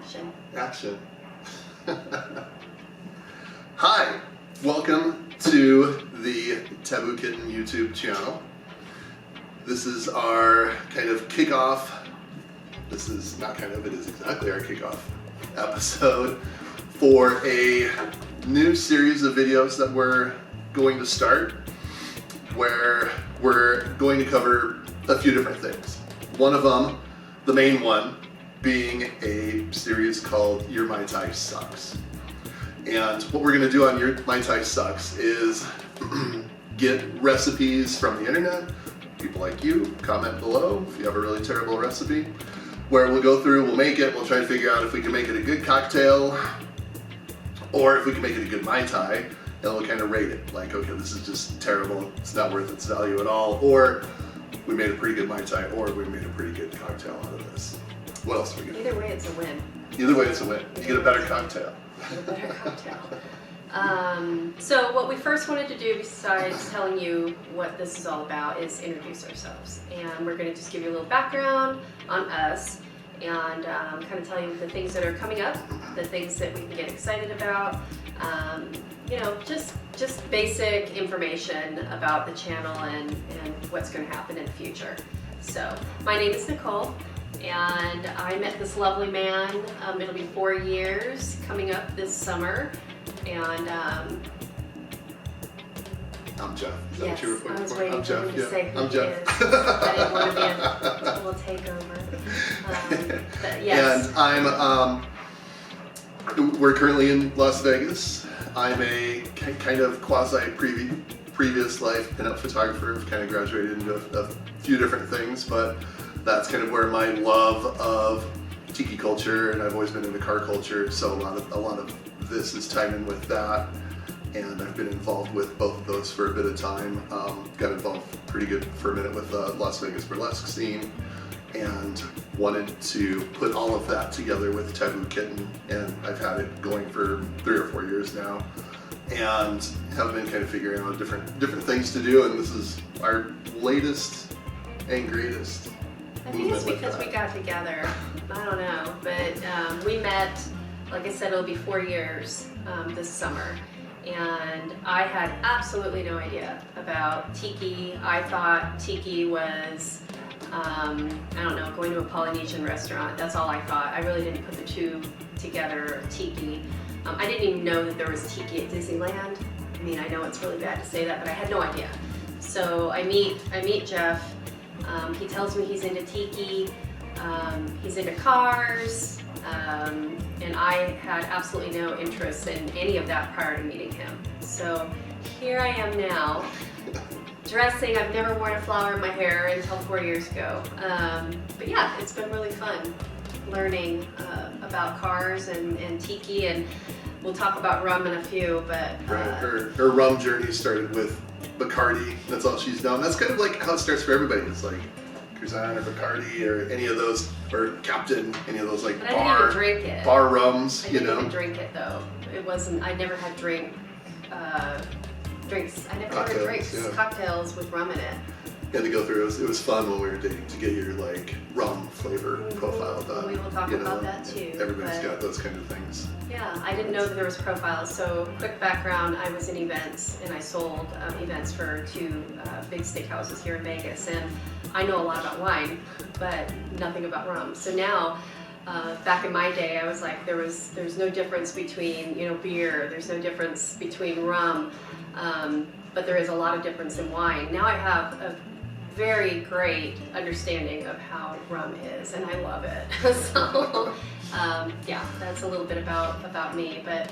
Action. Action. Hi, welcome to the Taboo Kitten YouTube channel. This is our kind of kickoff. This is not kind of, it is exactly our kickoff episode for a new series of videos that we're going to start, where we're going to cover a few different things. One of them, the main one, being a series called Your Mai Tai Sucks. And what we're going to do on Your Mai Tai Sucks is get recipes from the internet. People like you, comment below if you have a really terrible recipe, where we'll go through, we'll make it, we'll try to figure out if we can make it a good cocktail or if we can make it a good Mai Tai, and we'll kind of rate it. Like, okay, this is just terrible, it's not worth its value at all, or we made a pretty good Mai Tai, or we made a pretty good cocktail out of this. What else are we gonna do? Either way, it's a win. Either way, it's a win. You get a better cocktail. Get a better cocktail. So what we first wanted to do, besides telling you what this is all about, is introduce ourselves. And we're going to just give you a little background on us and kind of tell you the things that are coming up, the things that we can get excited about, you know, just basic information about the channel and what's going to happen in the future. So my name is Nicole. And I met this lovely man. It'll be 4 years coming up this summer. And I'm Jeff. Is that yes, what you were pointing I was for? waiting I'm for Jeff. him to say who I'm he Jeff. is. I didn't want to be a little takeover. But yes. And we're currently in Las Vegas. I'm a kind of previous life pinup photographer. I've kind of graduated into a few different things, but that's kind of where my love of tiki culture, and I've always been into car culture, so a lot of this is tied in with that. And I've been involved with both of those for a bit of time. Got involved pretty good for a minute with the Las Vegas burlesque scene, and wanted to put all of that together with Taboo Kitten, and I've had it going for 3 or 4 years now, and have been kind of figuring out different things to do, and this is our latest and greatest. I think it's because we got together. I don't know, but we met, like I said, it'll be 4 years this summer. And I had absolutely no idea about tiki. I thought tiki was, I don't know, going to a Polynesian restaurant. That's all I thought. I really didn't put the two together, tiki. I didn't even know that there was tiki at Disneyland. I mean, I know it's really bad to say that, but I had no idea. So I meet Jeff. He tells me he's into tiki, he's into cars, and I had absolutely no interest in any of that prior to meeting him. So here I am now, dressing. I've never worn a flower in my hair until 4 years ago. But yeah, it's been really fun learning about cars and tiki, and we'll talk about rum in a few, but... Right. Her rum journey started with Bacardi. That's all she's done. That's kind of like how it starts for everybody. It's like Cruzan or Bacardi or any of those, or Captain, any of those like but I didn't even drink it. Bar rums, I you didn't know. even drink it though. It wasn't. I never had drinks. I never had drinks. Yeah. Cocktails with rum in it. You had to go through. It was fun when we were dating to get your like rum flavor profile done. We will talk about that too. Everybody's got those kind of things. Yeah, I didn't know that there was profiles. So quick background: I was in events and I sold events for 2 big steakhouses here in Vegas, and I know a lot about wine, but nothing about rum. So now. Back in my day, I was like, there's no difference between, you know, beer. There's no difference between rum, but there is a lot of difference in wine. Now I have a very great understanding of how rum is, and I love it. So yeah, that's a little bit about me. But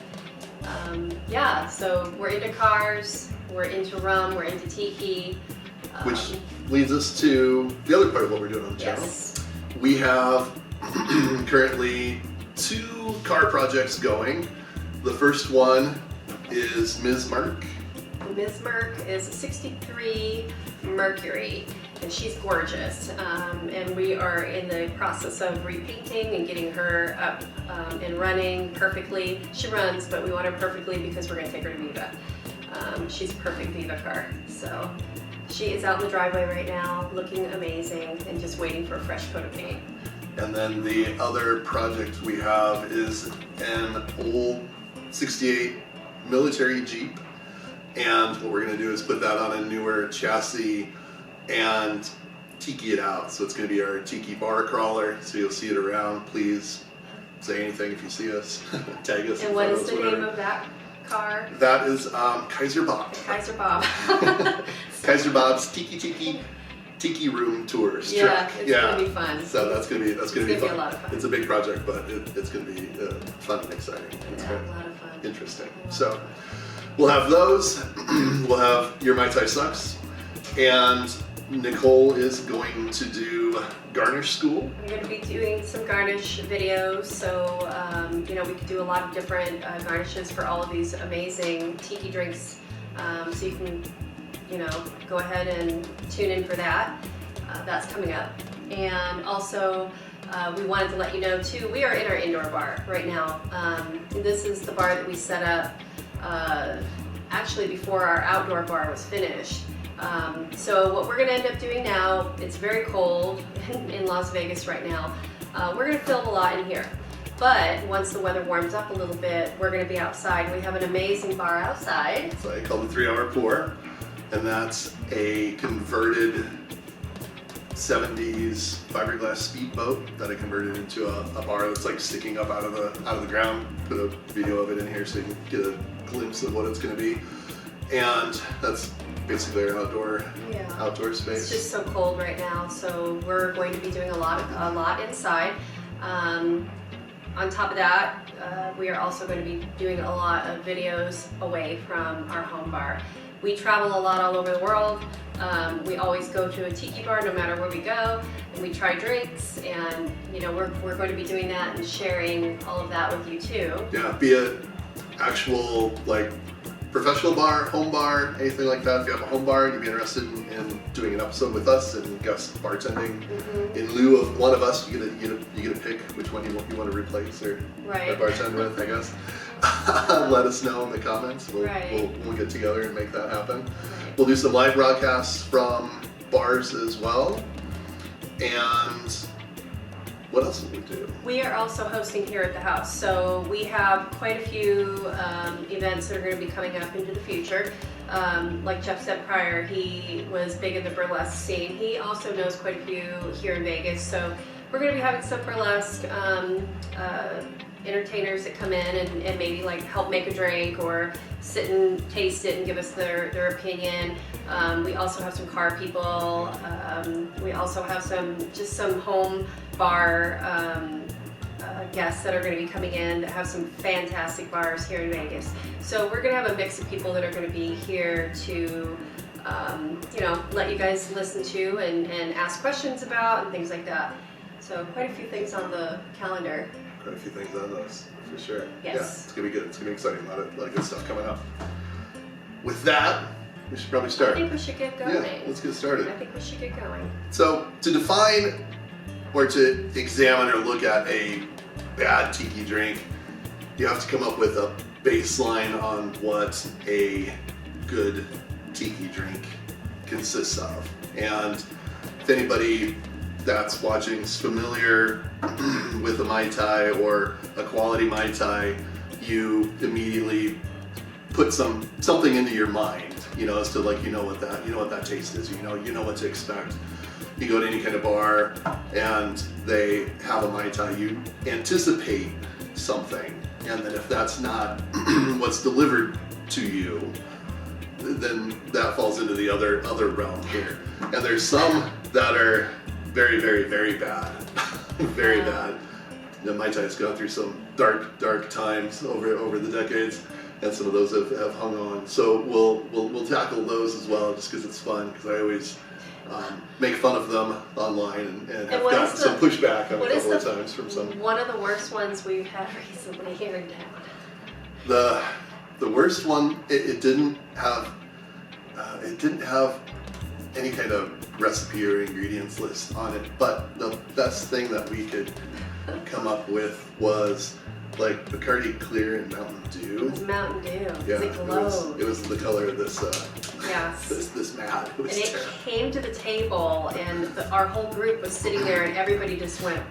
yeah, so we're into cars, we're into rum, we're into tiki. Which leads us to the other part of what we're doing on the channel. Yes. We have currently 2 car projects going. The first one is Ms. Merc. Ms. Merc is a 63 Mercury, and she's gorgeous. And we are in the process of repainting and getting her up and running perfectly. She runs, but we want her perfectly because we're going to take her to Viva. She's a perfect Viva car. So she is out in the driveway right now, looking amazing and just waiting for a fresh coat of paint. And then the other project we have is an old 68 military Jeep. And what we're going to do is put that on a newer chassis and tiki it out. So it's going to be our tiki bar crawler. So you'll see it around. Please say anything if you see us. Tag us. And what is the name of that car? That is Kaiser Bob. Kaiser Bob. Kaiser Bob's Tiki Room Tours yeah, truck. It's gonna be fun. So that's gonna be fun. Be a lot of fun. It's a big project, but it's gonna be fun and exciting. It's a lot of fun. Interesting. So we'll have those. We'll have Your Mai Tai Sucks, and Nicole is going to do garnish school. I'm going to be doing some garnish videos, so you know, we could do a lot of different garnishes for all of these amazing tiki drinks. So you can, you know, go ahead and tune in for that. That's coming up. And also, we wanted to let you know too, we are in our indoor bar right now. This is the bar that we set up actually before our outdoor bar was finished. So what we're going to end up doing now, it's very cold in Las Vegas right now. We're going to film a lot in here. But once the weather warms up a little bit, we're going to be outside. We have an amazing bar outside. So I call it 3 Hour Pour, and that's a converted 70s fiberglass speedboat that I converted into a bar that's like sticking up out of the ground. Put a video of it in here so you can get a glimpse of what it's going to be. And that's basically our outdoor space. It's just so cold right now, so we're going to be doing a lot inside. On top of that, we are also going to be doing a lot of videos away from our home bar. We travel a lot all over the world. We always go to a tiki bar no matter where we go, and we try drinks, and you know, we're going to be doing that and sharing all of that with you too. Yeah, be it actual like professional bar, home bar, anything like that. If you have a home bar and you'd be interested in doing an episode with us and guest bartending in lieu of one of us, you get a pick which one you want to replace or bartend with, I guess. Let us know in the comments. We'll get together and make that happen. Right. We'll do some live broadcasts from bars as well. And what else will we do? We are also hosting here at the house. So we have quite a few events that are going to be coming up into the future. Like Jeff said prior, he was big in the burlesque scene. He also knows quite a few here in Vegas. So we're going to be having some burlesque entertainers that come in and maybe like help make a drink or sit and taste it and give us their opinion. We also have some car people. We also have some home bar guests that are going to be coming in that have some fantastic bars here in Vegas. So we're going to have a mix of people that are going to be here to you know, let you guys listen to and ask questions about and things like that. So quite a few things on the calendar. Quite a few things on those, for sure. Yes. Yeah, it's going to be good. It's going to be exciting. A lot of good stuff coming up. With that, we should probably start. I think we should get going. Yeah, let's get started. I think we should get going. So, to define or to examine or look at a bad tiki drink, you have to come up with a baseline on what a good tiki drink consists of. And if anybody that's watching is familiar with a Mai Tai or a quality Mai Tai, you immediately put something into your mind, you know, as to like, you know what that taste is, you know what to expect. You go to any kind of bar and they have a Mai Tai, you anticipate something, and then if that's not what's delivered to you, then that falls into the other realm here. And there's some that are very, very, very bad. Very bad. The Mai Tai has gone through some dark times over the decades, and some of those have hung on. So we'll tackle those as well, just because it's fun. Because I always make fun of them online and have gotten some pushback on a couple of times from some. One of the worst ones we've had recently here in town. The worst one, it didn't have any kind of recipe or ingredients list on it, but the best thing that we could come up with was like Bacardi Clear and Mountain Dew. It was Mountain Dew. Yeah, it glowed. It was the color of this yes. this mat. It was and it came to the table, and our whole group was sitting there, and everybody just went,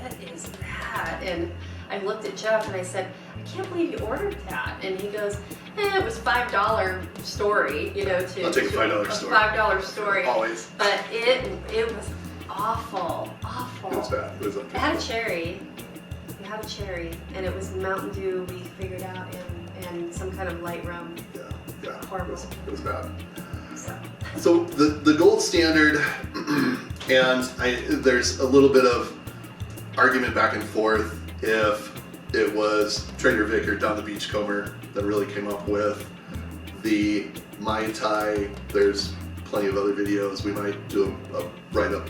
what is that? And I looked at Jeff and I said, I can't believe you ordered that. And he goes, it was $5 story, you know, I'll take a $5 story. $5 story. Always. But it was awful. It was bad. It was It had a cherry. It had a cherry, and it was Mountain Dew we figured out, and some kind of light rum. Yeah. Horrible. It was bad. So the gold standard, and there's a little bit of argument back and forth if it was Trader Vic or Don the Beachcomber that really came up with the Mai Tai. There's plenty of other videos. We might do a write-up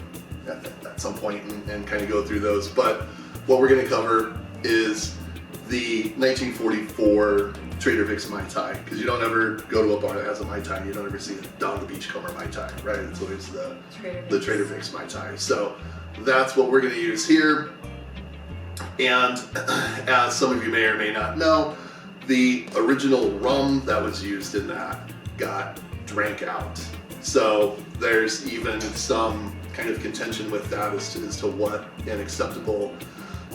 at some point and kind of go through those. But what we're going to cover is the 1944 Trader Vic's Mai Tai, because you don't ever go to a bar that has a Mai Tai, you don't ever see a Don the Beachcomber Mai Tai, right? It's always the Trader Vic's Mai Tai. So that's what we're going to use here. And as some of you may or may not know, the original rum that was used in that got drank out. So there's even some kind of contention with that as to what an acceptable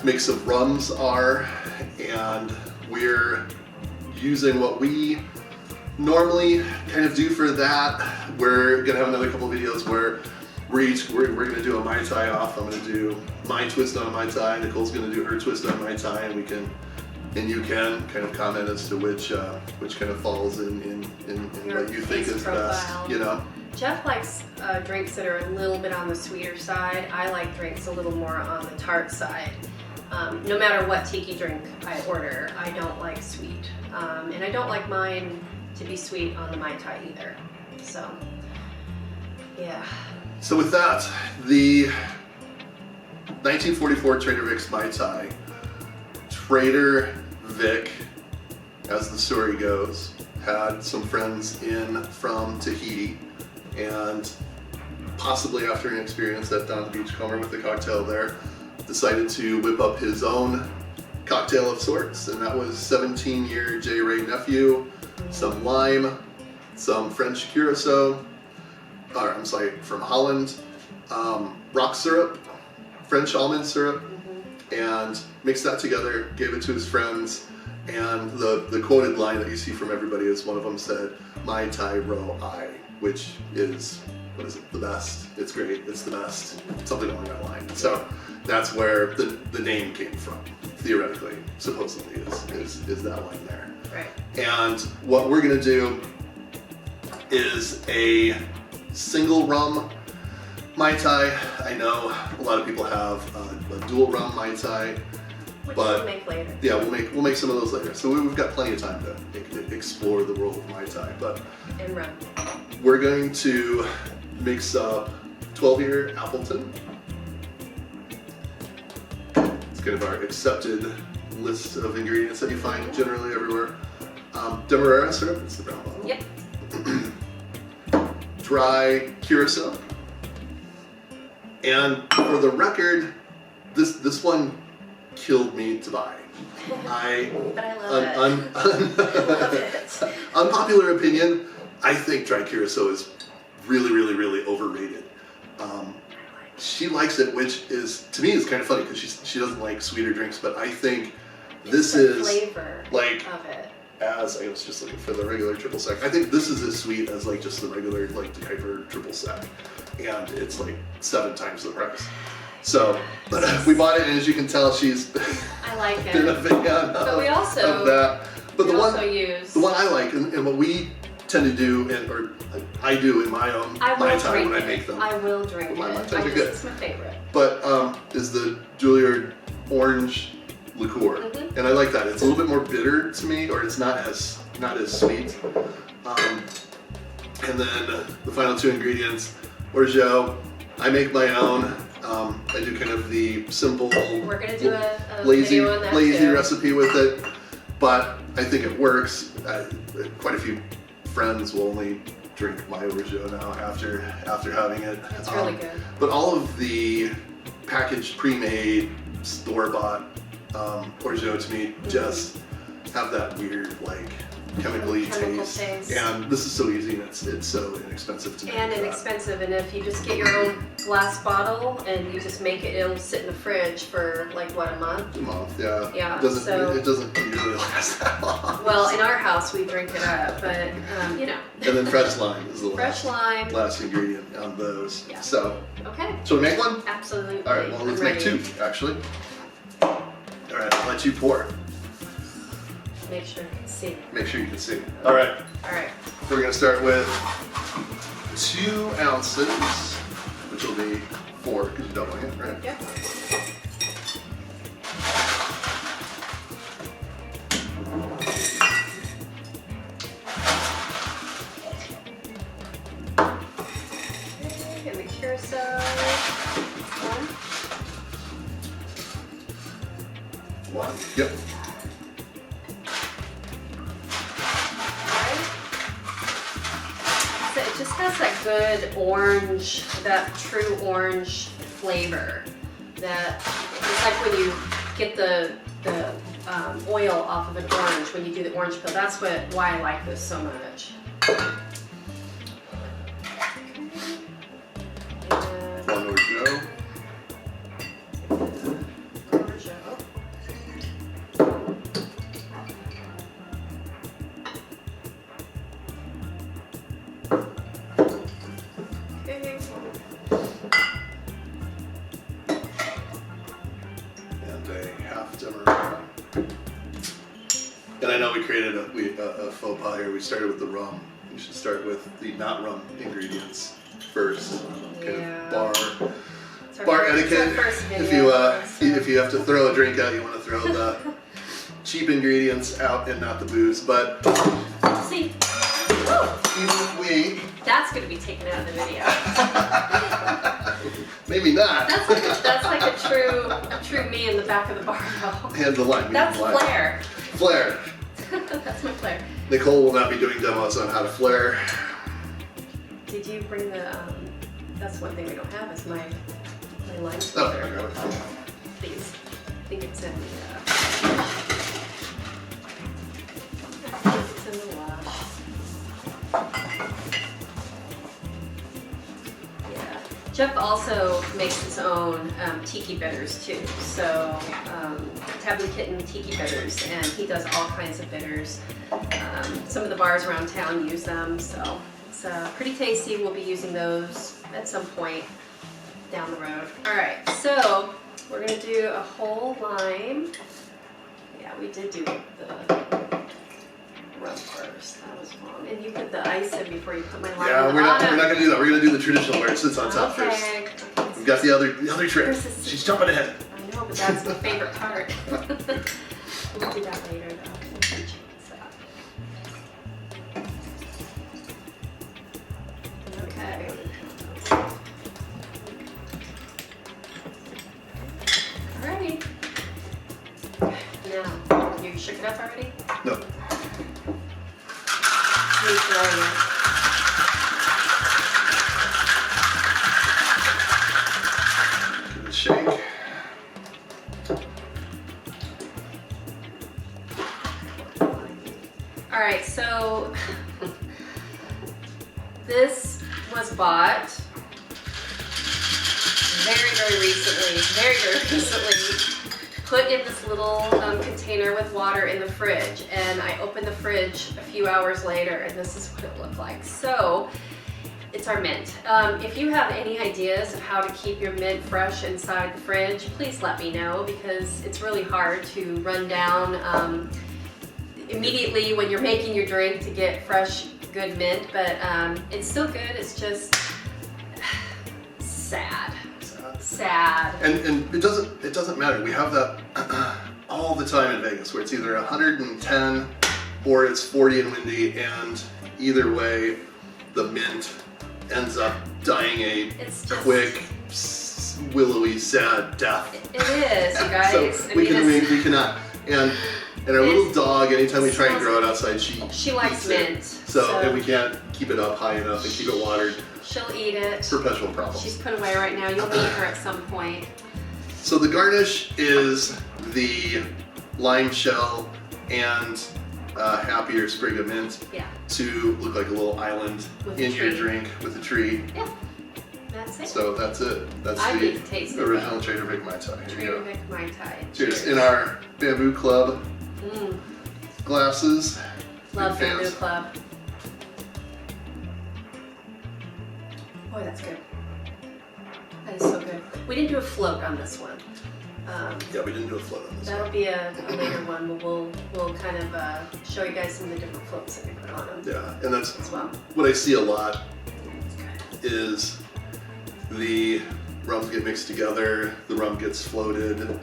mix of rums are. And we're using what we normally kind of do for that. We're gonna have another couple of videos where we're gonna do a Mai Tai off. I'm gonna do my twist on a Mai Tai. Nicole's gonna do her twist on a Mai Tai, and you can kind of comment as to which kind of falls in what you think is best. You know. Jeff likes drinks that are a little bit on the sweeter side. I like drinks a little more on the tart side. No matter what tiki drink I order, I don't like sweet. And I don't like mine to be sweet on the Mai Tai either. So, yeah. So with that, the 1944 Trader Vic's Mai Tai. Trader Vic, as the story goes, had some friends in from Tahiti, and possibly after an experience at Don the Beachcomber with the cocktail there, decided to whip up his own cocktail of sorts, and that was 17-year J. Ray nephew, some lime, some French curacao, from Holland, rock syrup, French almond syrup, and mixed that together, gave it to his friends, and the quoted line that you see from everybody is one of them said, Mai Tai Ro I, which is, what is it, the best, it's great, it's the best, something along that line. So that's where the name came from, theoretically, supposedly, is that line there. Right. And what we're gonna do is a single rum Mai Tai. I know a lot of people have a dual rum Mai Tai, Which but we'll make later. yeah, we'll make some of those later. So we've got plenty of time to explore the world of Mai Tai. But And rum. we're going to mix up 12-year Appleton. It's kind of our accepted list of ingredients that you find generally everywhere. Demerara syrup, it's the brown bottle. Yep. Dry curacao. And for the record, this one killed me to buy. But I love it. I love it. Unpopular opinion, I think dry curacao is really, really, really overrated. She likes it, which is, to me, is kind of funny because she doesn't like sweeter drinks, but I think this is flavor like of it. As I was just looking for the regular triple sec. I think this is as sweet as like just the regular like the hyper triple sec, and it's like 7 times the price. So we bought it, and as you can tell, she's I like it. been a fan But we also of that. But we the also one use. the one I like, and what we tend to do, or I do in my own Mai Tai when I make them. I will drink My Mai it. Tais are good. It's my favorite. But is the Juilliard orange liqueur, and I like that. It's a little bit more bitter to me, or it's not as sweet. And then the final 2 ingredients, orgeat. I make my own. I do kind of the simple, We're gonna do a lazy video on that too. recipe with it, but I think it works. Quite a few friends will only drink my orgeat now after having it. It's really good. But all of the packaged, pre-made, store-bought orgeat to me just have that weird like chemically Chemical taste. taste. And this is so easy and it's so inexpensive to make. And inexpensive, and if you just get your own glass bottle and you just make it, it'll sit in the fridge for like what, a month? A month, yeah. Yeah, It doesn't so- usually last that long. Well, in our house we drink it up, but you know. And then fresh lime is the Fresh lime. last ingredient on those. Yeah. So, Okay. shall we make one? Absolutely. All right, well, let's I'm make ready. 2, actually. All right, I'll let you pour. Make sure you can see. Make sure you can see. All right, All right. we're gonna start with 2 ounces, which will be 4 because you're doubling it, right? Yep. Okay, make sure so. One. One. Yep. Alright. So it just has that good orange, that true orange flavor. That it's like when you get the oil off of an orange when you do the orange peel. That's why I like this so much. And One Orgeot. Orgeot. Okay. And a half demerara. And I know we created a faux pas here. We started with the rum. We should start with the not rum ingredients first. Kind Yeah. of bar It's our bar first- it's our etiquette. first If video, you if you have to throw a drink out, you want to throw the cheap ingredients out and not the booze. But See, woo, even if we that's going to be taken out of the video. maybe not. That's like a true me in the back of the bar though. And the lime. That's lime. flair. Flair. That's my flair. Nicole will not be doing demos on how to flare. Did you bring the? That's one thing we don't have is my lime Oh, splitter. I got it. Please. I think it's in the. It's in the wash. Yeah. Jeff also makes his own tiki bitters too. So Taboo Kitten tiki bitters, and he does all kinds of bitters. Some of the bars around town use them, so it's pretty tasty. We'll be using those at some point down the road. All right, so we're gonna do a whole lime. Yeah, we did do the rum first. That was wrong. And you put the ice in before you put my lime Yeah, in we're the not bottom. gonna do that. We're gonna do the traditional where it sits on top first. Okay. We've got the other trick. This is- She's jumping ahead. I know, but that's my favorite part. We'll do that later though. We'll change that. Okay. Alright. Now, you shook it up already? No. Please throw it. Give it a shake. Alright, so this was bought very recently, put in this little container with water in the fridge, and I opened the fridge a few hours later and this is what it looked like. So it's our mint. If you have any ideas of how to keep your mint fresh inside the fridge, please let me know, because it's really hard to run down immediately when you're making your drink to get fresh, good mint, but it's still good. It's just sad. And it doesn't matter. We have that all the time in Vegas, where it's either 110 or it's 40 and windy, and either way, the mint ends up dying It's just- quick, willowy, sad death. It is, you guys. So I we mean, we cannot. And our little dog, anytime we try and grow it outside, she likes eats it. mint. So and we can't keep it up high enough and keep it watered. She'll eat it. Perpetual problem. She's put away right now. You'll meet her at some point. So the garnish is the lime shell and happier sprig of mint Yeah. to look like a little island With in a your tree. drink with a tree. Yeah. That's it. So that's it. That's I the need to taste it, original though. Trader Vic Mai Tai. Here you Trader go. Vic Mai Tai. Cheers. In our Bamboo Club glasses. Love Big Bamboo fans. Club. Boy, that's good. That is so good. We didn't do a float on this one. Yeah, we didn't do a float on this one. That'll be a later one. We'll kind of show you guys some of the different floats that we put on them Yeah, and that's as well. what I see a lot It's good. is the rums get mixed together, the rum gets floated.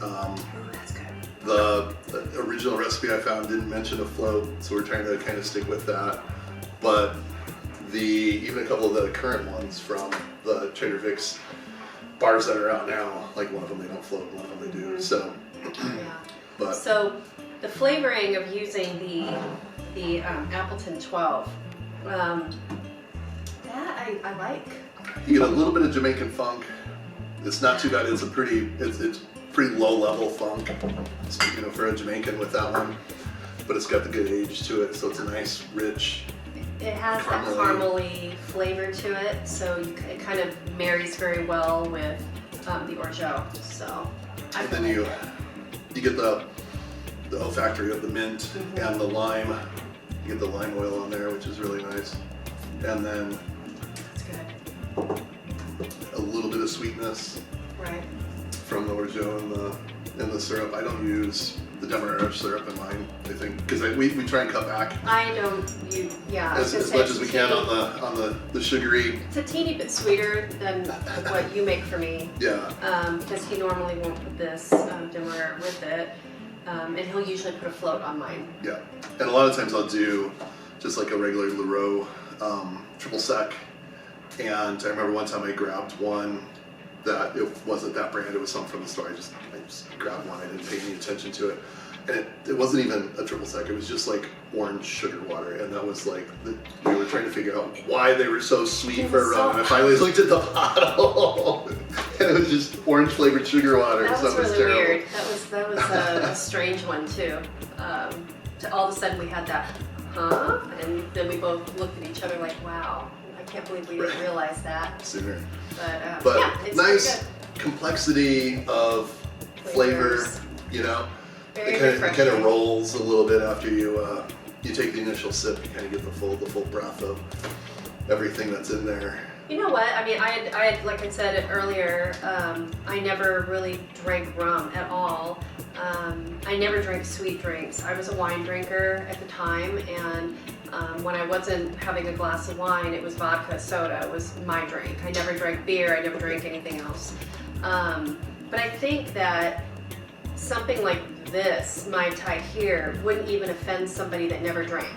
Oh, that's good. The original recipe I found didn't mention a float, so we're trying to kind of stick with that. But even a couple of the current ones from the Trader Vic's bars that are out now, like one of them they don't float, one of them they do. So, Yeah. but So the flavoring of using the Appleton 12, that I like. you get a little bit of Jamaican funk. It's not too bad. It's pretty low level funk. Speaking of for a Jamaican with that one, but it's got the good age to it, so it's a nice, rich. It has that caramely flavor to it, so it kind of marries very well with the orgeat. So I And then you get the olfactory of the mint and the lime. You get the lime oil on there, which is really nice. And then it's good, a little bit of sweetness right? from the orgeat and the syrup. I don't use the demerara syrup in mine, I think, because we try and cut back I don't yeah. as much as we can on the sugary. It's a teeny bit sweeter than what you make for me. Yeah. Because he normally won't put this dimmer with it, and he'll usually put a float on mine. Yeah. And a lot of times I'll do just like a regular Leroux triple sec. And I remember one time I grabbed one that it wasn't that brand, it was something from the store. I just grabbed one, I didn't pay any attention to it. And it wasn't even a triple sec, it was just like orange sugar water. And that was like, we were trying to figure out why they were so sweet for a rum. And I finally looked at the bottle and it was just orange flavored sugar water. That So was it was really terrible. weird. That was a strange one too. To all of a sudden we had that, huh? And then we both looked at each other like, wow, I can't believe we didn't realize that. Sooner. But yeah, it's nice pretty complexity of good. flavor, Flavors. you know. Very It kind refreshing. of rolls a little bit after you take the initial sip. You kind of get the full breath of everything that's in there. You know what? I mean, I had like I said earlier, I never really drank rum at all. I never drank sweet drinks. I was a wine drinker at the time, and when I wasn't having a glass of wine, it was vodka, soda. It was my drink. I never drank beer. I never drank anything else. But I think that something like this, Mai Tai here, wouldn't even offend somebody that never drank.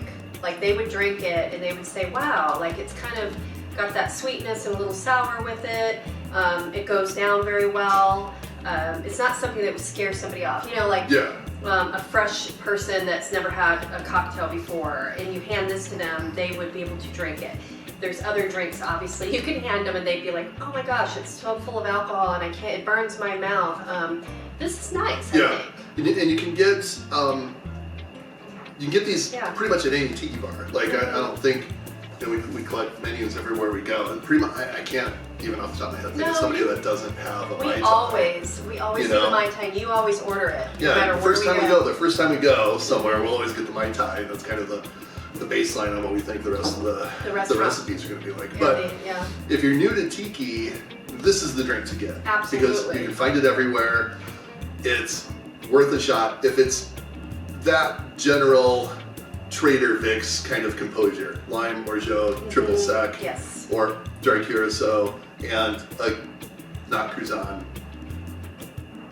Like they would drink it and they would say, wow, like it's kind of got that sweetness and a little sour with it. It goes down very well. It's not something that would scare somebody off. You know, like a fresh person that's never had a cocktail before and you hand this to them, they would be able to drink it. There's other drinks, obviously, you can hand them and they'd be like, oh my gosh, it's so full of alcohol and it burns my mouth. This is nice, I think. And you can get these pretty much at any tiki bar. Like I don't think, you know, we collect menus everywhere we go, and pretty much I can't even off the top of my head think of somebody that doesn't have a Mai Tai. We always do the Mai Tai. You always order it, no matter where we go. The first time we go somewhere, we'll always get the Mai Tai. That's kind of the baseline on what we think the rest of the recipes are going to be like. But if you're new to tiki, this is the drink to get. Absolutely. Because you can find it everywhere. It's worth a shot. If it's that general Trader Vic's kind of composure, lime, orgeat, triple sec, or dry curacao, and not Cruzan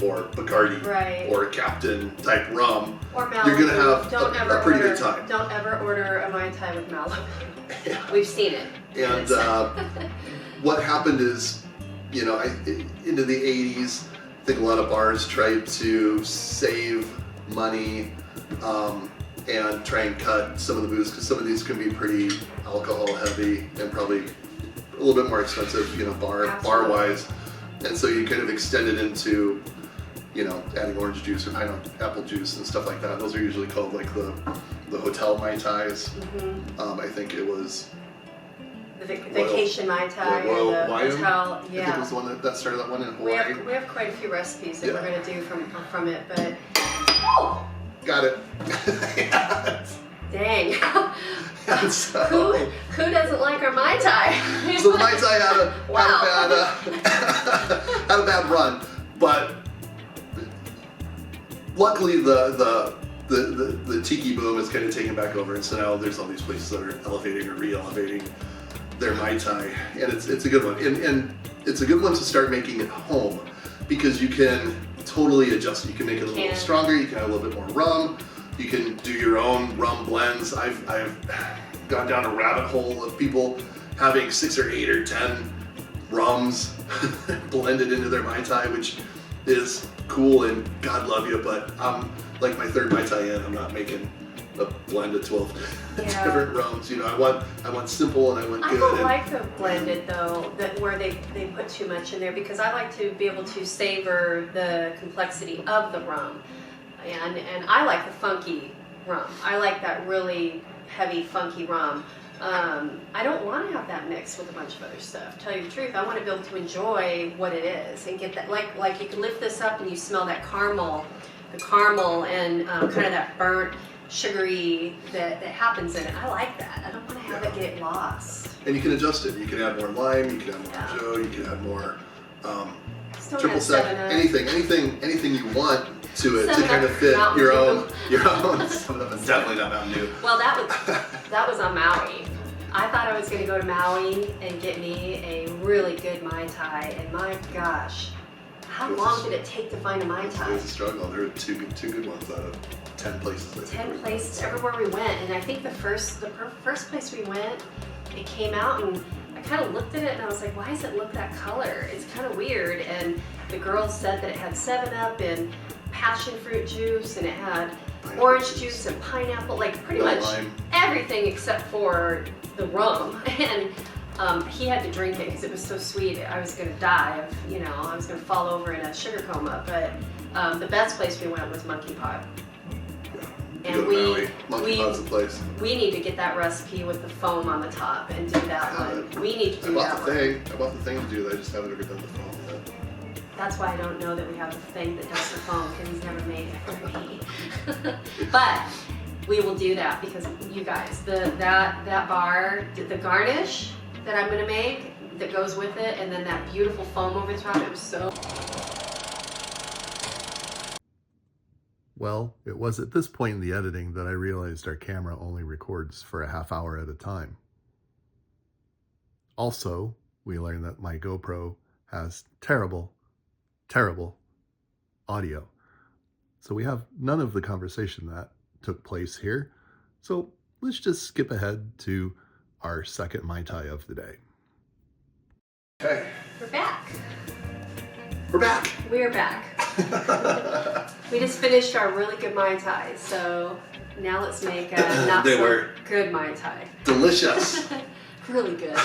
or Bacardi or Captain type rum, or Malibu. You're gonna have a pretty good time. Don't ever order a Mai Tai with Malibu. We've seen it. And what happened is, you know, into the 80s, I think a lot of bars tried to save money and try and cut some of the booze, because some of these can be pretty alcohol heavy and probably a little bit more expensive, you know, bar wise. And so you kind of extend it into, you know, adding orange juice or pineapple juice and stuff like that. Those are usually called like the hotel Mai Tais. I think it was the vacation Mai Tai, Royal or the Hawaiian. hotel. Yeah. I think it was the one that started that one in Hawaii. We have quite a few recipes that we're going to do from it, but Got it. dang. So, who doesn't like our Mai Tai? so the Mai Tai had a bad run, but luckily the tiki boom is kind of taken back over, and so now there's all these places that are elevating or re-elevating their Mai Tai, and it's a good one, and it's a good one to start making at home because you can totally adjust it. You can make it a little stronger. You can add a little bit more rum. You can do your own rum blends. I've gone down a rabbit hole of people having 6 or 8 or 10 rums blended into their Mai Tai, which is cool and God love you, but I'm like my third Mai Tai in. I'm not making a blend of 12 different rums. You know, I want simple and I want good. I don't like the blended though, where they put too much in there, because I like to be able to savor the complexity of the rum. And I like the funky rum. I like that really heavy, funky rum. I don't want to have that mixed with a bunch of other stuff. To tell you the truth, I want to be able to enjoy what it is and get that, like you can lift this up and you smell that caramel, and kind of that burnt, sugary that happens in it. I like that. I don't want to have it get lost. And you can adjust it. You can add more lime. You can add more Joe. You can add more triple sec. Anything you want to it to kind of fit your own. 7-Up is definitely not Mountain Dew. Well, that was on Maui. I thought I was going to go to Maui and get me a really good Mai Tai, and my gosh, how long did it take to find a Mai Tai? It was a struggle. There were two good ones out of 10 places. 10 places everywhere we went, and I think the first place we went, it came out, and I kind of looked at it and I was like, why does it look that color? It's kind of weird. And the girls said that it had 7-Up and passion fruit juice, and it had orange juice and pineapple, like pretty much everything except for the rum. And he had to drink it because it was so sweet. I was going to die I was going to fall over in a sugar coma. But the best place we went was Monkey Pot. And Monkey Pot's the place. We need to get that recipe with the foam on the top and do that one. We need to do that one. I bought the thing to do that. I just haven't ever done the foam yet. That's why I don't know that we have the thing that does the foam, because he's never made it for me. But we will do that, because you guys, that bar, the garnish that I'm gonna make that goes with it, and then that beautiful foam over the top, it was so. Well, it was at this point in the editing that I realized our camera only records for a half hour at a time. Also, we learned that my GoPro has terrible audio. So we have none of the conversation that took place here. So let's just skip ahead to our second Mai Tai of the day. Okay. We're back. We're back. We just finished our really good Mai Tai, so now let's make a not so good Mai Tai. Delicious. Really good.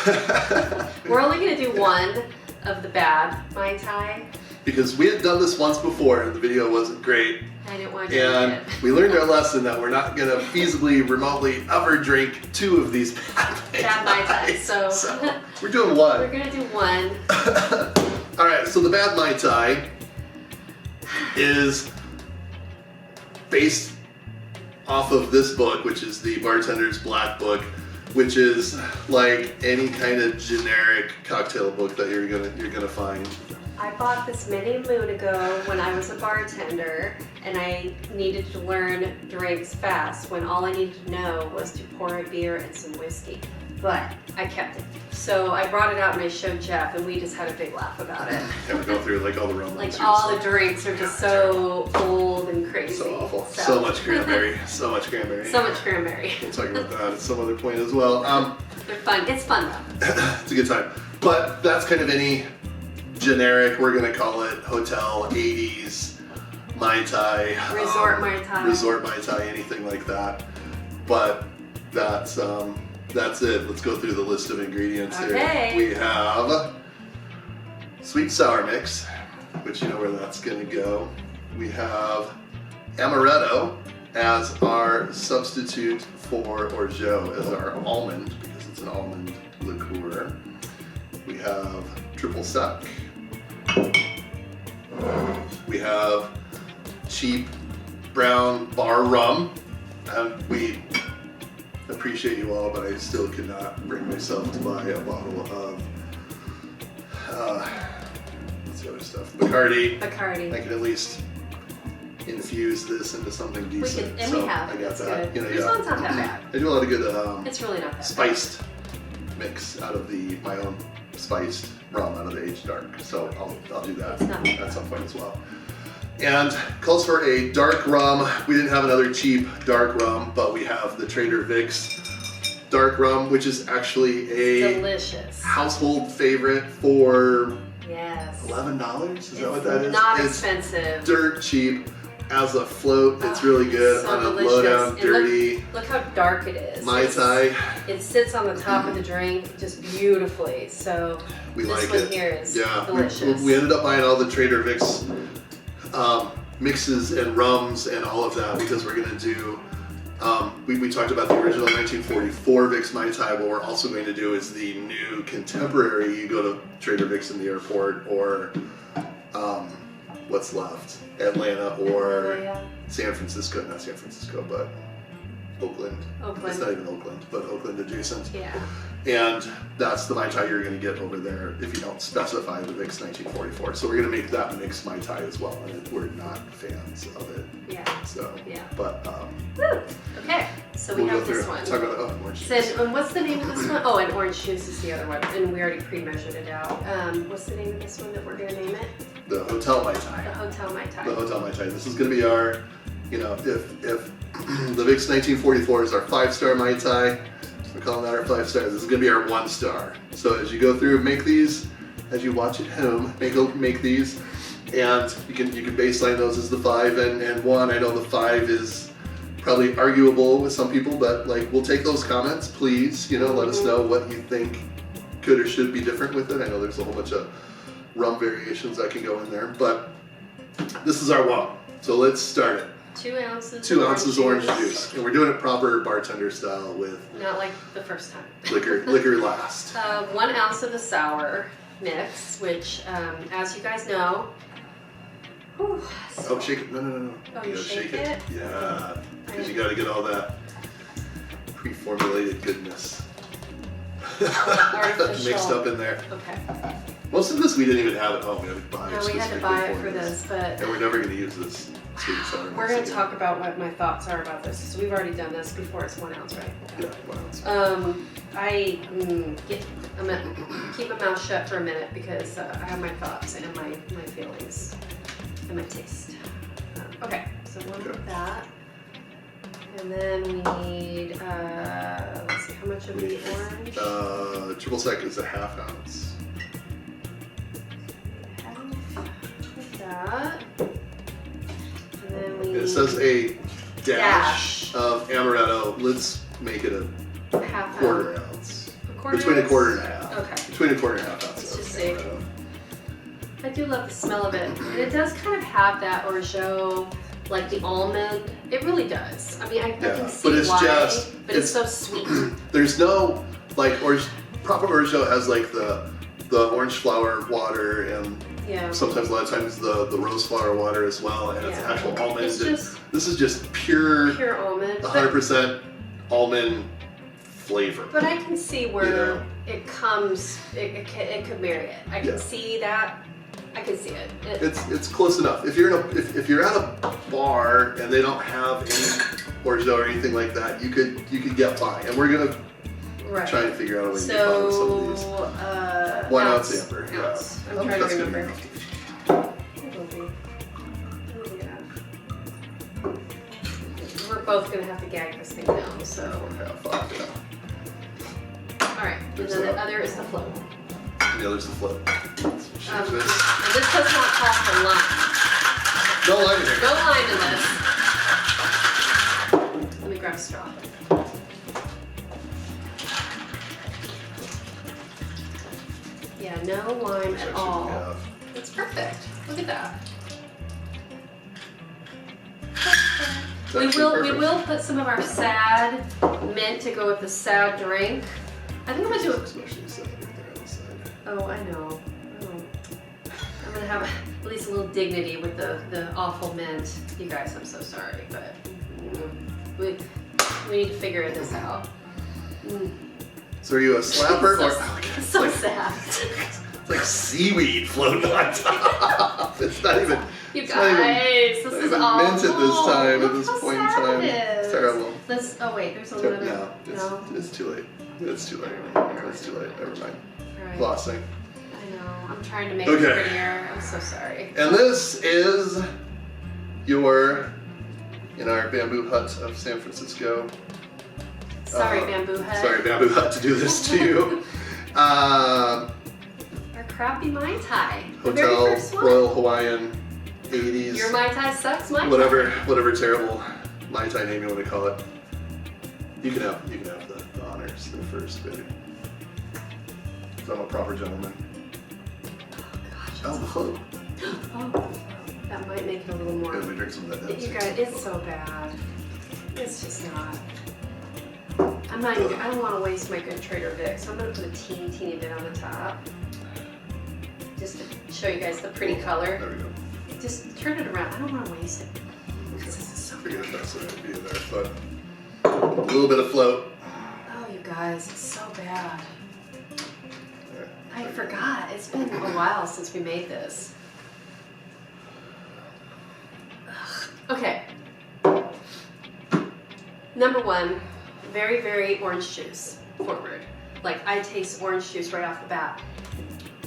We're only going to do one of the bad Mai Tai. Because we had done this once before and the video wasn't great. I didn't want to do it. And we learned our lesson that we're not going to feasibly, remotely ever drink 2 of these bad Mai Tais. So we're doing one. We're going to do one. All right, so the bad Mai Tai is based off of this book, which is the Bartender's Black Book, which is like any kind of generic cocktail book that you're gonna find. I bought this many moon ago when I was a bartender, and I needed to learn drinks fast when all I needed to know was to pour a beer and some whiskey. But I kept it. So I brought it out and I showed Jeff, and we just had a big laugh about it. And we go through like all the rum. Like all the drinks are just so old and crazy. So awful. So much cranberry. So much cranberry. So much cranberry. We'll talk about that at some other point as well. They're fun. It's fun though. It's a good time. But that's kind of any generic, we're gonna call it hotel 80s Mai Tai. Resort Mai Tai. Resort Mai Tai, anything like that. But that's it. Let's go through the list of ingredients here. We have sweet sour mix, which you know where that's gonna go. We have amaretto as our substitute for orgeat as our almond, because it's an almond liqueur. We have triple sec. We have cheap brown bar rum. We appreciate you all, but I still could not bring myself to buy a bottle of what's the other stuff? Bacardi. Bacardi. I can at least infuse this into something decent. We have. I got It's that. good. You know, This one's not that bad. I do a lot of good It's really not that bad. spiced mix out of my own spiced rum out of the aged dark. So I'll do that It's not bad. at some point as well. And calls for a dark rum. We didn't have another cheap dark rum, but we have the Trader Vic's dark rum, which is actually a Delicious. household favorite for Yes. $11. Is that what that is? Not It's expensive. dirt cheap. As a float, it's really good. So On a delicious. low down, And dirty Look how dark it is. Mai Tai. It sits on the top of the drink just beautifully. So We this like one it. here is Yeah, delicious. we ended up buying all the Trader Vic's mixes and rums and all of that because we're gonna do. We talked about the original 1944 Vic's Mai Tai. What we're also going to do is the new contemporary. You go to Trader Vic's in the airport or what's left, Atlanta or Yeah. San Francisco. Not San Francisco, but Oakland. Oakland. It's not even Oakland, but Oakland adjacent. Yeah. And that's the Mai Tai you're going to get over there if you don't specify the Vic's 1944. So we're going to make that mixed Mai Tai as well. And we're not fans of it. Yeah. So, Yeah. but Woo. Okay. So we we'll go have through this it. one. Talk about orange So, juice. and what's the name of this one? Oh, and orange juice is the other one, and we already pre-measured it out. What's the name of this one that we're gonna name it? The Hotel Mai The Tai. Hotel Mai Tai. The Hotel Mai Tai. This is going to be our, you know, if the Vic's 1944 is our 5-star Mai Tai, we're calling that our 5 stars. This is going to be our 1 star. So as you go through, make these, as you watch at home, make these, and you can baseline those as the 5 and 1. I know the 5 is probably arguable with some people, but like we'll take those comments, please. You know, let us know what you think could or should be different with it. I know there's a whole bunch of rum variations that can go in there, but this is our 1. So let's start it. 2 ounces. 2 ounces orange juice, and we're doing it proper bartender style with Not like the first time. liquor last. 1 ounce of the sour mix, which, as you guys know. Whew, Oh, shake it! No. Oh, You you gotta shake it? Yeah, because you got to get all that pre-formulated goodness Artificial. mixed up in there. Okay. Most of this we didn't even have at home. We had to buy it. No, we had to buy it for this, but And we're never going to use this sweet and sour. we're going to talk about what my thoughts are about this. So we've already done this before. It's 1 ounce, right? Yeah, 1 ounce. I'm gonna keep my mouth shut for a minute because I have my thoughts and my feelings and my taste. Okay, so one Okay. of that. And then we need, let's see, how much of the orange? Triple sec is a 1/2 ounce. Half of that. And then we It says a Dash. of amaretto. Let's make it a half quarter ounce. ounce. A quarter Between a ounce? quarter and a half. Okay. Between a quarter and a half ounces. Let's just of see. amaretto. I do love the smell of it. And it does kind of have that orgeat, like the almond. It really does. I mean, I Yeah, can see but it's why, just- but it's so sweet. There's no like proper orgeat has like the orange flower water and Yeah. sometimes a lot of times the rose flower water as well, and it's Yeah. actual almond. It's and just this is just pure almond. 100% almond flavor. But I can see where You know? it comes. It could marry it. I can Yeah. see that. I can see it. It's close enough. If you're if you're at a bar and they don't have any orgeat or anything like that, you could get by. And we're gonna right. try and figure out a way to get by with some of these. So 1 ounce amber. Yeah. Ounce. I'm I think trying to that's gonna be remember. enough. It will be. Yeah. We're both gonna have to gag this thing down. So. 1/2, yeah. All right. And There's then the that. other is the float. And the other's the float. And this does not call for lime. No lime in here. No lime in this. Let me grab a straw. Yeah, no lime Which at actually all. we have. That's perfect. Look at that. We actually will perfect. put some of our sad mint to go with the sad drink. I think I'm gonna do it. Especially sad right there on the side. Oh, I know. Oh. I'm gonna have at least a little dignity with the awful mint. You guys, I'm so sorry, but we need to figure this out. So are you a slapper So- or okay, So like, sad. It's like seaweed floating on top. It's not even. You it's not even- guys, not this is even awful. mint at this time. Look At this how point in sad time, it it's is. terrible. Let's. Oh wait, there's a little. No, it's too late. It's too late. It's too late. Never mind. Right. Flossing. I know. I'm trying to make Okay. it prettier. I'm so sorry. And this is your in our bamboo hut of San Francisco. Sorry, bamboo head. Sorry, bamboo hut, to do this to you. Our crappy Mai Tai. The very Hotel first one. Royal Hawaiian 80s. Your Mai Tai Sucks, Mai Tai. Whatever terrible Mai Tai name you want to call it. You can have the honors, the first baby. 'Cause I'm a proper gentleman. Gosh, Oh, the float. oh, that might make it a little more. Good, we drink some of that. You guys, it's so bad. It's just not. I'm not even, I don't want to waste my good Trader Vic, so I'm going to put a teeny bit on the top. Just to show you guys the pretty color. There we go. Just turn it around. I don't want to waste it. Because this is so Forget good. if that's what it'd be there, but a little bit of float. Oh, you guys, it's so bad. There. I forgot. It's been a while since we made this. Ugh. Okay. Number one, very, very orange juice forward. Like, I taste orange juice right off the bat.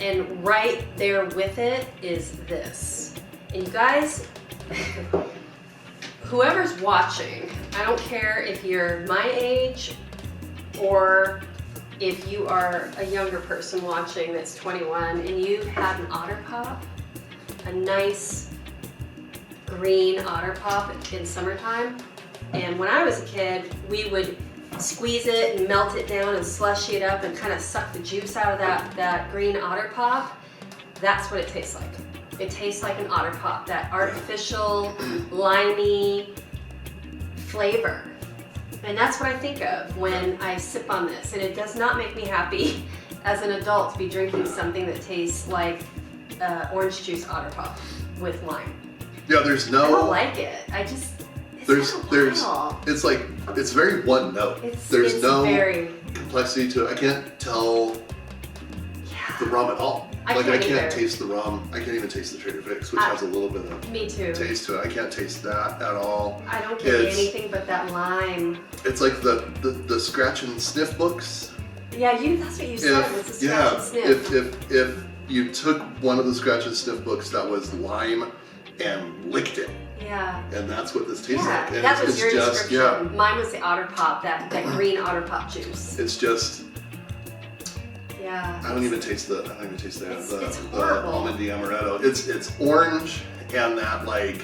And right there with it is this. And you guys, whoever's watching, I don't care if you're my age or if you are a younger person watching that's 21 and you've had an Otter Pop, a nice green Otter Pop in summertime. And when I was a kid, we would squeeze it and melt it down and slushy it up and kind of suck the juice out of that green Otter Pop. That's what it tastes like. It tastes like an Otter Pop, that artificial, limey flavor. And that's what I think of when I sip on this. And it does not make me happy as an adult to be drinking something that tastes like orange juice Otter Pop with lime. Yeah, there's no. I don't like it. I just, There's wild. it's like it's very one note. There's It's no very, complexity to it. I can't tell the rum at all. I I can't can't either. taste the rum. I can't even taste the Trader Vic's, which has a little bit of Me too. taste to it. I can't taste that at all. I don't get It's- anything but that lime. It's like the scratch and sniff books. Yeah, that's what you said. Was the scratch and sniff. If you took one of the scratch and sniff books that was lime and licked it, Yeah. and that's what this tastes Yeah, like. And that was it's your just description. Mine was the Otter Pop, that green Otter Pop juice. It's just Yeah. I don't even taste the It's the horrible. almondy amaretto. It's orange and that like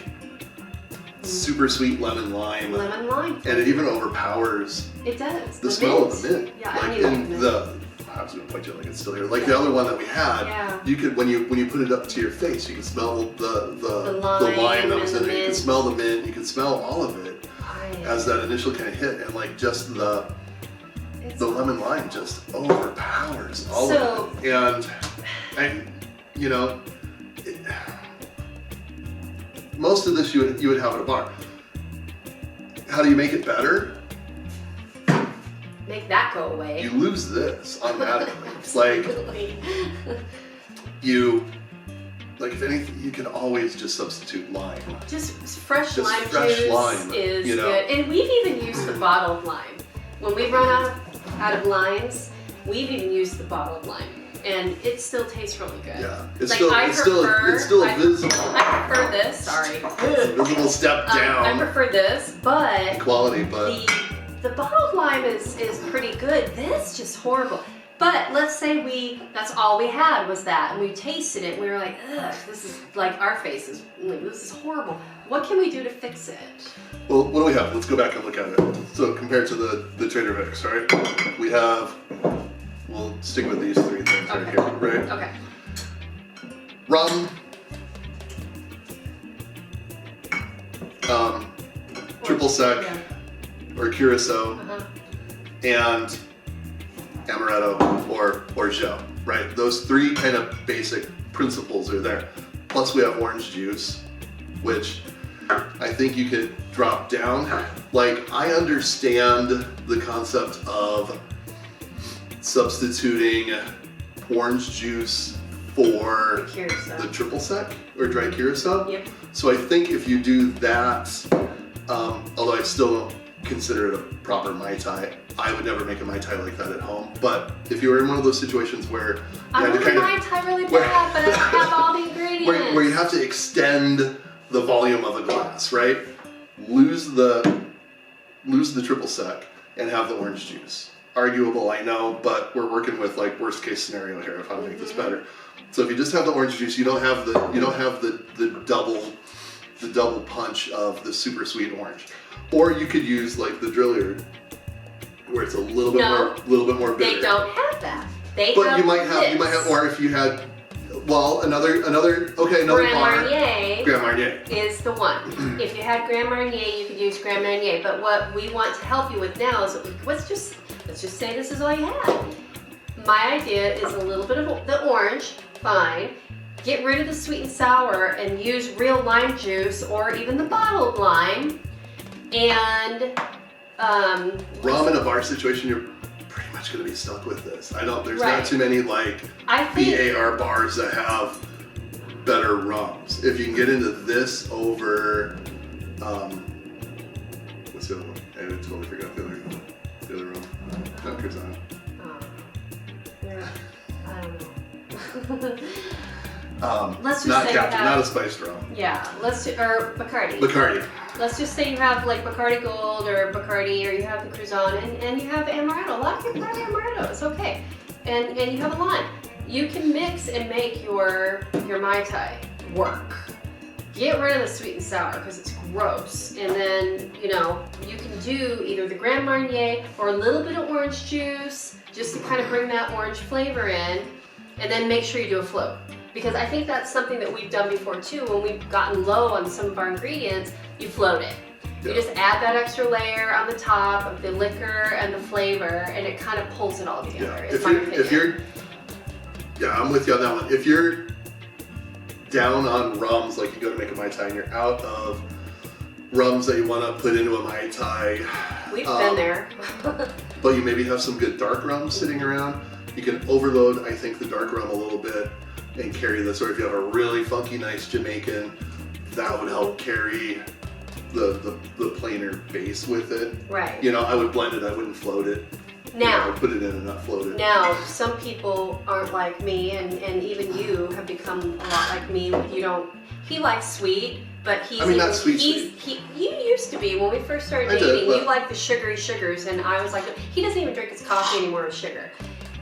super sweet lemon lime, Lemon lime. and it even overpowers It does. the smell mint. of the mint. Yeah, I like don't even in like the I was gonna point to it like it's still here. Like the other one that we had, Yeah. you could when you put it up to your face, you could smell the lime that was and in the there. You could mint. smell the mint. You could smell all of it Right. as that initial kind of hit, and like just the It's- lemon lime just overpowers all So- of it. And you know, most of this you would have at a bar. How do you make it better? Make that go away. You lose this automatically. Like Absolutely. if anything, you can always just substitute lime. Just fresh Just lime fresh juice lime, is you know. good. And we've even used the bottled lime. When we've run out of limes, we've even used the bottled lime. And it still tastes really good. Yeah, it's Like, still I it's still I- visible. I prefer this, sorry. Visible step I down prefer this, but quality, but the bottled lime is pretty good. This just horrible. But let's say that's all we had was that, and we tasted it, and we were like, ugh, this is like our faces. This is horrible. What can we do to fix it? well, what do we have? Let's go back and look at it. So compared to the Trader Vic's, right? We have. We'll stick with these three things right Okay. here, right? Okay. Rum. triple sec, Yeah. or curacao, Uh-huh. and amaretto or Joe, right? Those three kind of basic principles are there. Plus we have orange juice, which I think you could drop down. Like, I understand the concept of substituting orange juice for Curacao. the triple sec or dry curacao. Yep. So I think if you do that, although I still don't consider it a proper Mai Tai, I would never make a Mai Tai like that at home. But if you were in one of those situations where I had want to a Mai Tai really bad, but I don't have all the ingredients. where you have to extend the volume of a glass, right? Lose the triple sec and have the orange juice. Arguable, I know, but we're working with like worst case scenario here of how to make this better. So if you just have the orange juice, you don't have the double punch of the super sweet orange. Or you could use like the Drilliard, where it's a little bit more bitter. They don't have that. But you might have, or if you had, well, another Grand bar. Marnier Grand Marnier is the one. If you had Grand Marnier, you could use Grand Marnier. But what we want to help you with now is, let's just say this is all you have. My idea is a little bit of the orange, fine. Get rid of the sweet and sour and use real lime juice or even the bottled lime. And rum in a bar situation, you're pretty much going to be stuck with this. There's Right. not too many like BAR bars that have better rums. If you can get into this over, what's the other one? I totally forgot the other rum. Not Curzon. I don't know. Let's just not say Captain, you have, not a spiced rum. Yeah, or Bacardi. Bacardi. Let's just say you have like Bacardi Gold or Bacardi, or you have the Cruzon and you have Amaretto. A lot of people have Amaretto. It's okay. And you have a lime. You can mix and make your Mai Tai work. Get rid of the sweet and sour because it's gross. And then, you can do either the Grand Marnier or a little bit of orange juice just to kind of bring that orange flavor in. And then make sure you do a float. Because I think that's something that we've done before too. When we've gotten low on some of our ingredients, you float it. You just add that extra layer on the top of the liquor and the flavor, and it kind of pulls it all together. I'm with you on that one. If you're down on rums, like you go to make a Mai Tai and you're out of rums that you want to put into a Mai Tai. We've been there. But you maybe have some good dark rums sitting around. You can overload, I think, the dark rum a little bit and carry this. Or if you have a really funky, nice Jamaican, that would help carry the plainer base with it. Right. I would blend it. I wouldn't float it. Now, I would put it in and not float it. Now, some people aren't like me, and even you have become a lot like me. He likes sweet, but not sweet. You used to be when we first started dating. You liked the sugary sugars, and I was like, he doesn't even drink his coffee anymore with sugar.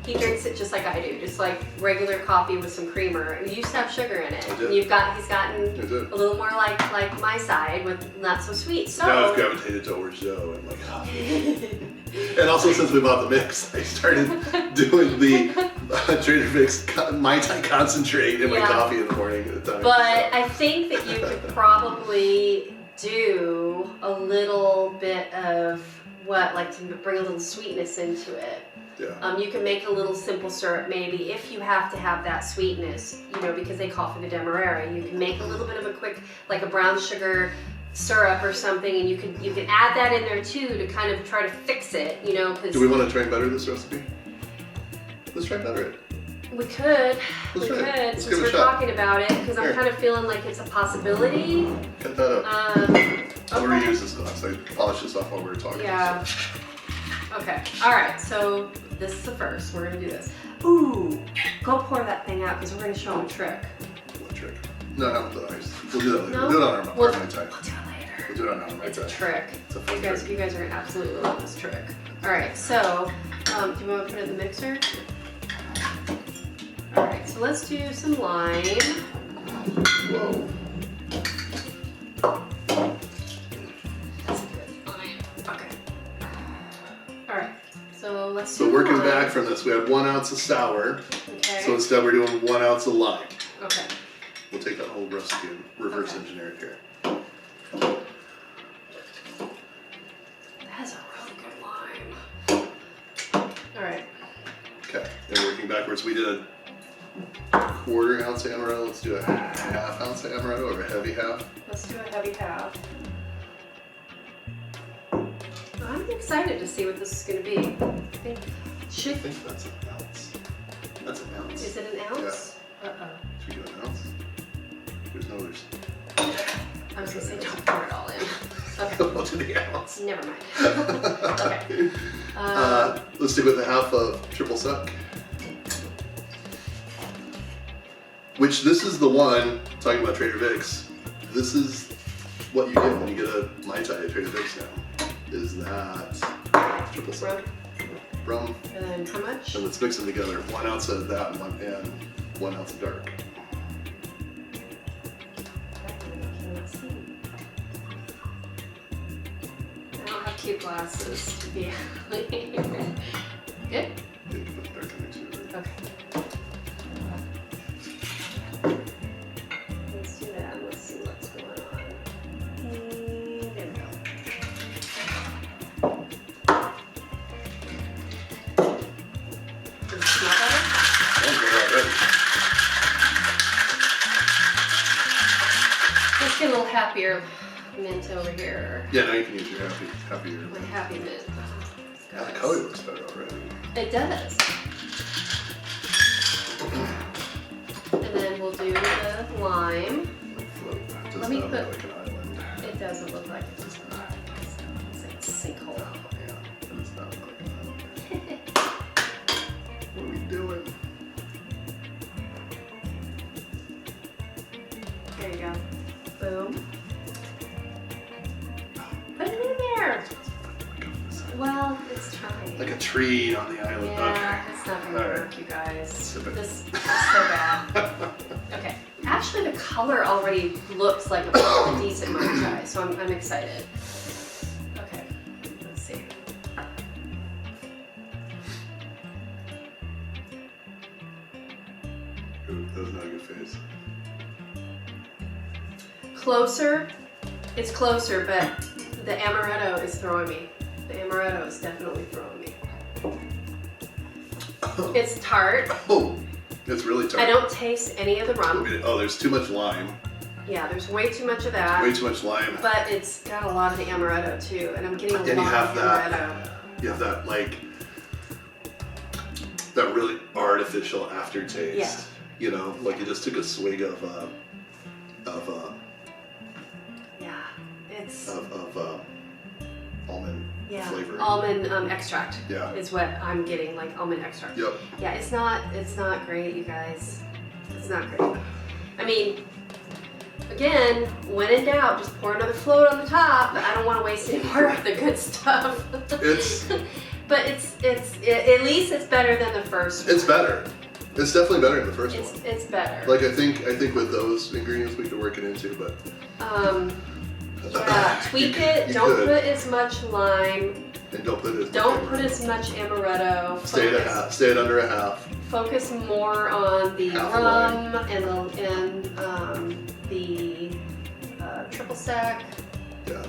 He drinks it just like I do, just like regular coffee with some creamer. It used to have sugar in it. He's gotten a little more like my side with not so sweet. So now I've gravitated to orange Joe and like coffee. And also since we bought the mix, I started doing the Trader Vic's Mai Tai concentrate in my coffee in the morning at the time. But I think that you could probably do a little bit of to bring a little sweetness into it. Yeah. You can make a little simple syrup maybe if you have to have that sweetness, because they call for the demerara. You can make a little bit of a quick, like a brown sugar syrup or something, and you can add that in there too to kind of try to fix it, because... Do we want to try and better this recipe? Let's try and better it. We could, since we're talking about it, because I'm kind of feeling like it's a possibility. Cut that up. Okay. I'll reuse this glass. I polished this off while we were talking. Yeah. Okay. All right. So this is the first. We're gonna do this. Ooh. Go pour that thing out because we're gonna show them a trick. What trick? No, the ice. We'll do that later. No? We'll do it on our We'll Mai Tai. do it later. We'll do it on our Mai Tai. It's a trick. It's a fun trick. You guys are gonna absolutely love this trick. All right. So, do you want to put it in the mixer? All right. So let's do some lime. Whoa. That's good lime. Okay. All right. So let's So do working lime. back from this, we had 1 ounce of sour. Okay. So instead we're doing 1 ounce of lime. Okay. We'll take that whole recipe and reverse engineer it here. backwards. We did a 1/4 ounce amaretto. Let's do a 1/2 ounce amaretto, or a heavy half. Let's do a heavy half. I'm excited to see what this is going to be. I think that's an ounce. That's an ounce. Is it an ounce? Yeah. Uh-oh. Should we do an ounce? There's I was going to say don't pour it all in. Okay. We'll do the ounce. Never mind. Okay. Let's stick with a half of triple sec. Which this is the one, talking about Trader Vic's, this is what you get when you get a Mai Tai at Trader Vic's now, is that triple sec. Rum. And then how much? And let's mix them together. 1 ounce of that and 1 ounce of dark. I don't have cute glasses to be good? Yeah, you can put the dark in there too. Okay. Let's do that and let's see what's going on. And there we go. Does it smell better? Oh, good already. Let's get a little happier mint over here. Yeah, now you can use your happier. My happy mint. Yeah, the color looks better already. It does. And then we'll do the lime. Float. Let me Does not put- look like an island. It doesn't look like it. It's like a sinkhole. Yeah, but it's not like an island. What are we doing? There you go. Boom. Put it in there. Well, it's trying. Like a tree on the island. Yeah, it's not gonna All right. work, you guys. Sip it. This is so bad. Okay. Actually, the color already looks like a decent Mai Tai, so I'm excited. Okay. Let's see. Ooh, that was not a good face. Closer. It's closer, but the amaretto is throwing me. The amaretto is definitely throwing me. It's tart. Oh, it's really tart. I don't taste any of the rum. Oh, there's too much lime. Yeah, there's way too much of that. Way too much lime. But it's got a lot of the amaretto too, and I'm getting a And you lot have of that. amaretto. You have that that really artificial aftertaste. Yeah. You know, like you just took a swig of Yeah, it's almond flavor. almond extract. Yeah. Is what I'm getting, like almond extract. Yep. Yeah, it's not great, you guys. It's not great. I mean, again, when in doubt, just pour another float on the top. I don't want to waste any more of the good stuff. But it's at least it's better than the first one. It's better. It's definitely better than the first one. It's better. Like I think with those ingredients we could work it into, but yeah, tweak it. You Don't could. put as much lime. And don't put as much amaretto. Stay at a half. Stay at under a half. Focus more on the Half a rum and the triple sec. Yeah.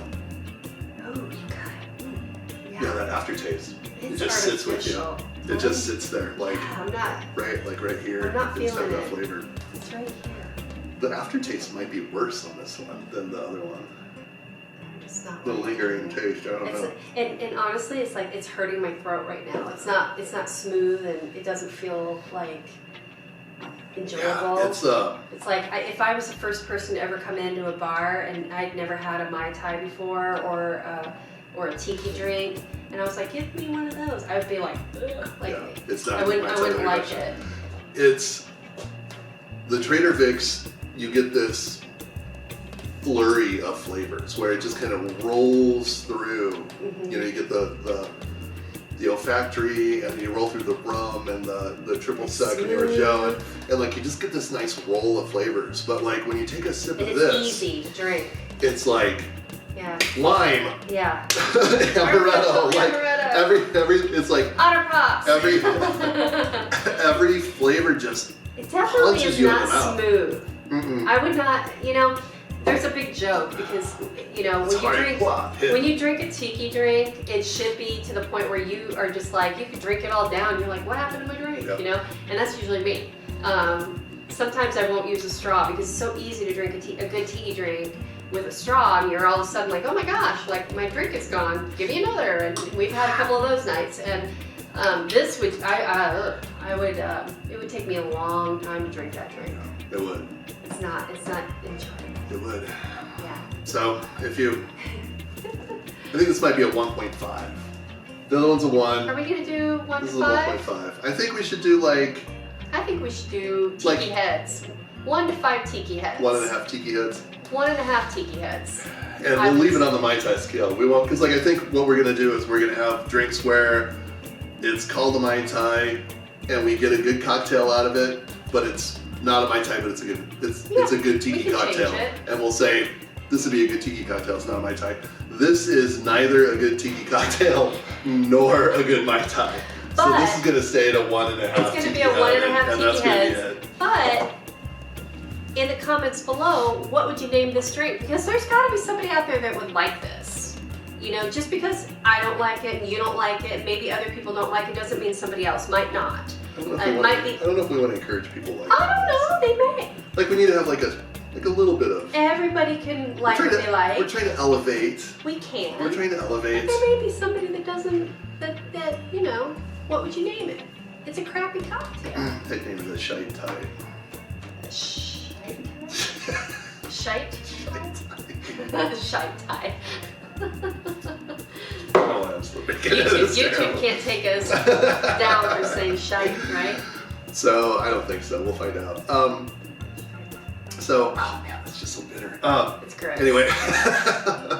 Oh, you got it. Yeah, that aftertaste. It's it just sits with you. artificial. It just sits there, like I'm not. right here. I'm not It's got feeling that it. flavor. It's right here. The aftertaste might be worse on this one than the other one. It's not. The lingering taste. I don't know. And honestly, it's like it's hurting my throat right now. It's not smooth and it doesn't feel like enjoyable. Yeah, It's like if I was the first person to ever come into a bar and I'd never had a Mai Tai before or a tiki drink, and I was like, give me one of those, I would be like, ugh. Like yeah, it's not. I wouldn't like it. It's the Trader Vic's. You get this flurry of flavors where it just kind of rolls through. Mm-hmm. You know, you get the olfactory, and you roll through the rum and the triple sec and your Joe, and like you just get this nice roll of flavors. But like when you take a sip of It's this, easy to drink. it's like Yeah. lime, Yeah. amaretto, like amaretto. every it's like Otter Pops. every flavor just It definitely punches is you in not the mouth. smooth. Mm-mm. I would not, there's a big joke because, you know, It's hard. when you drink a tiki drink, it should be to the point where you are just like, you can drink it all down. You're like, what happened to my drink? Yep. You know, and that's usually me. Sometimes I won't use a straw because it's so easy to drink a good tiki drink with a straw, and you're all of a sudden like, oh my gosh, like my drink is gone. Give me another. And we've had a couple of those nights. And this would, it would take me a long time to drink that drink. It would. It's not enjoyable. It would. Yeah. So if you, I think this might be a 1.5. The other one's a 1. Are we gonna do 1 This to is a 5? 1.5. I think we should do like I think we should do tiki Like- heads. 1 to 5 tiki heads. 1.5 tiki heads. 1.5 tiki heads. And I we'll would leave it on the Mai Tai scale. We won't, because like I think what we're gonna do is we're gonna have drinks where it's called a Mai Tai, and we get a good cocktail out of it, but it's not a Mai Tai, but it's a good we tiki can cocktail. change it. And we'll say this would be a good tiki cocktail. It's not a Mai Tai. This is neither a good tiki cocktail nor a good Mai Tai. So But this is gonna stay at a 1.5. It's gonna tiki be a 1.5 and that's tiki gonna be heads. it. But in the comments below, what would you name this drink? Because there's got to be somebody out there that would like this. You know, just because I don't like it and you don't like it, maybe other people don't like it, doesn't mean somebody else might not. I don't know It might be. I don't know if we want to encourage people like I don't know. They may. Like we need to have like a little bit of. Everybody can like We're what trying they like. We're trying to elevate. We can. We're trying to But elevate. there may be somebody that doesn't. That you know. What would you name it? It's a crappy cocktail. I'd name it a Mai Tai. Shite. Mai Shite tie. Oh, absolutely. YouTube can't take us down for saying shite, right? So I don't think so. We'll find out. Oh man, it's just so bitter. It's gross. Anyway,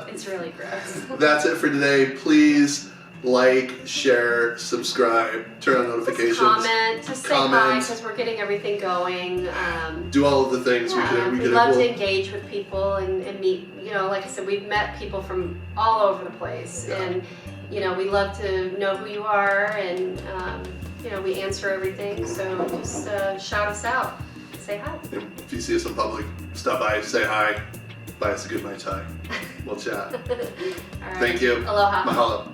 It's really gross. that's it for today. Please like, share, subscribe, turn on notifications. Comment, just say hi because we're getting everything going. Do all of the things Yeah, we we could. love to engage with people and meet. You know, like I said, we've met people from all over the place, Yeah. and you know, we love to know who you are, and you know, we answer everything. So just shout us out, say hi. If you see us in public, stop by, say hi, buy us a good Mai Tai. We'll chat. All right. Thank you. Aloha. Mahalo.